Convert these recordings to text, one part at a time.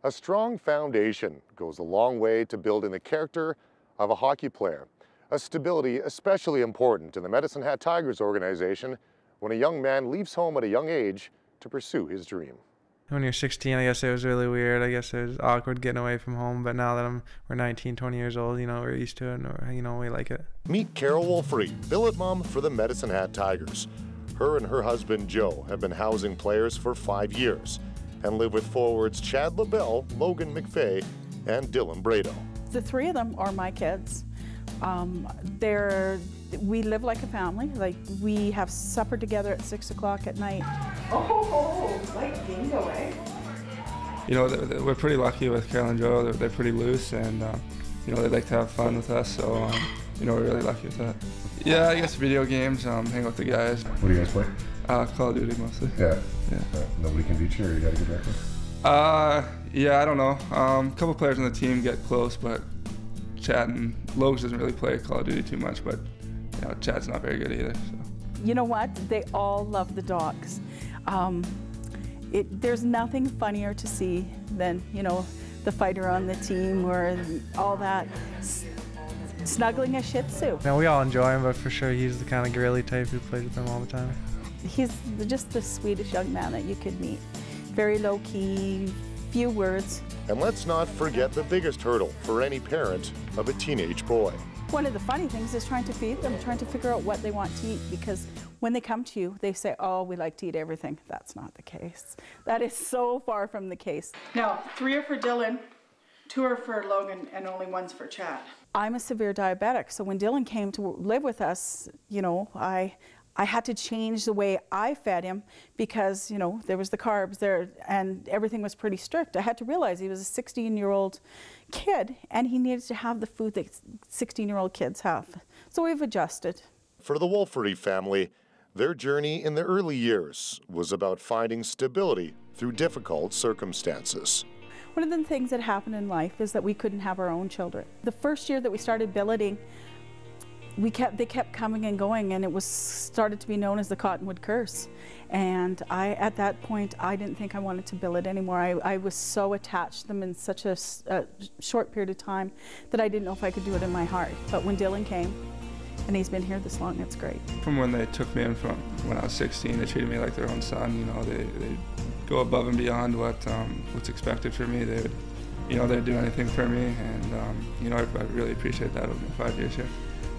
A strong foundation goes a long way to building the character of a hockey player. A stability especially important in the Medicine Hat Tigers organization when a young man leaves home at a young age to pursue his dream. When you're 16, I guess it was really weird. I guess it was awkward getting away from home, but now that we're 19, 20 years old, we're used to it and, we like it. Meet Carol Woolfrey, billet mom for the Medicine Hat Tigers. Her and her husband Joe have been housing players for 5 years and live with forwards Chad Labelle, Logan McVeigh, and Dylan Bredo. The three of them are my kids. We live like a family. Like, we have supper together at 6 o'clock at night. Oh, like dingo, eh? We're pretty lucky with Carol and Joe. They're pretty loose, and they like to have fun with us. So we're really lucky with that. Yeah, I guess video games, hang with the guys. What do you guys play? Call of Duty mostly. Yeah. Nobody can beat you, or you got a good record? Yeah, I don't know. A couple players on the team get close, but Chad and Logan doesn't really play Call of Duty too much, but Chad's not very good either. So. You know what? They all love the dogs. There's nothing funnier to see than, the fighter on the team or all that. Snuggling a Shih Tzu. Now, we all enjoy him, but for sure he's the kind of girly type who plays with them all the time. He's just the sweetest young man that you could meet. Very low-key, few words. And let's not forget the biggest hurdle for any parent of a teenage boy. One of the funny things is trying to feed them, trying to figure out what they want to eat, because when they come to you, they say, oh, we like to eat everything. That's not the case. That is so far from the case. Now, 3 are for Dylan, 2 are for Logan, and only 1's for Chad. I'm a severe diabetic, so when Dylan came to live with us, I had to change the way I fed him because, there was the carbs there and everything was pretty strict. I had to realize he was a 16-year-old kid and he needed to have the food that 16-year-old kids have. So we've adjusted. For the Woolfrey family, their journey in the early years was about finding stability through difficult circumstances. One of the things that happened in life is that we couldn't have our own children. The first year that we started billeting, they kept coming and going, and it started to be known as the Cottonwood Curse. And at that point, I didn't think I wanted to billet anymore. I was so attached to them in such a short period of time that I didn't know if I could do it in my heart. But when Dylan came, and he's been here this long, it's great. From when they took me in from when I was 16, they treated me like their own son. They go above and beyond what's expected for me. They'd do anything for me, and I really appreciate that over my 5 years here.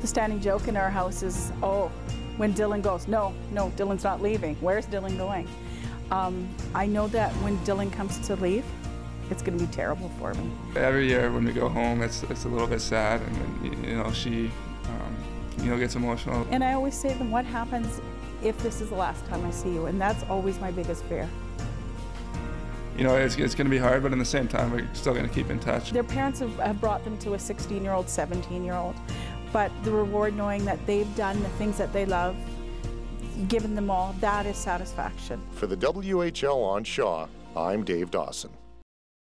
The standing joke in our house is, oh, when Dylan goes, no, Dylan's not leaving. Where's Dylan going? I know that when Dylan comes to leave, it's going to be terrible for me. Every year when we go home, it's a little bit sad, and then, she, gets emotional. And I always say to them, what happens if this is the last time I see you? And that's always my biggest fear. It's going to be hard, but at the same time, we're still going to keep in touch. Their parents have brought them to a 16-year-old, 17-year-old. But the reward knowing that they've done the things that they love, given them all, that is satisfaction. For the WHL on Shaw, I'm Dave Dawson.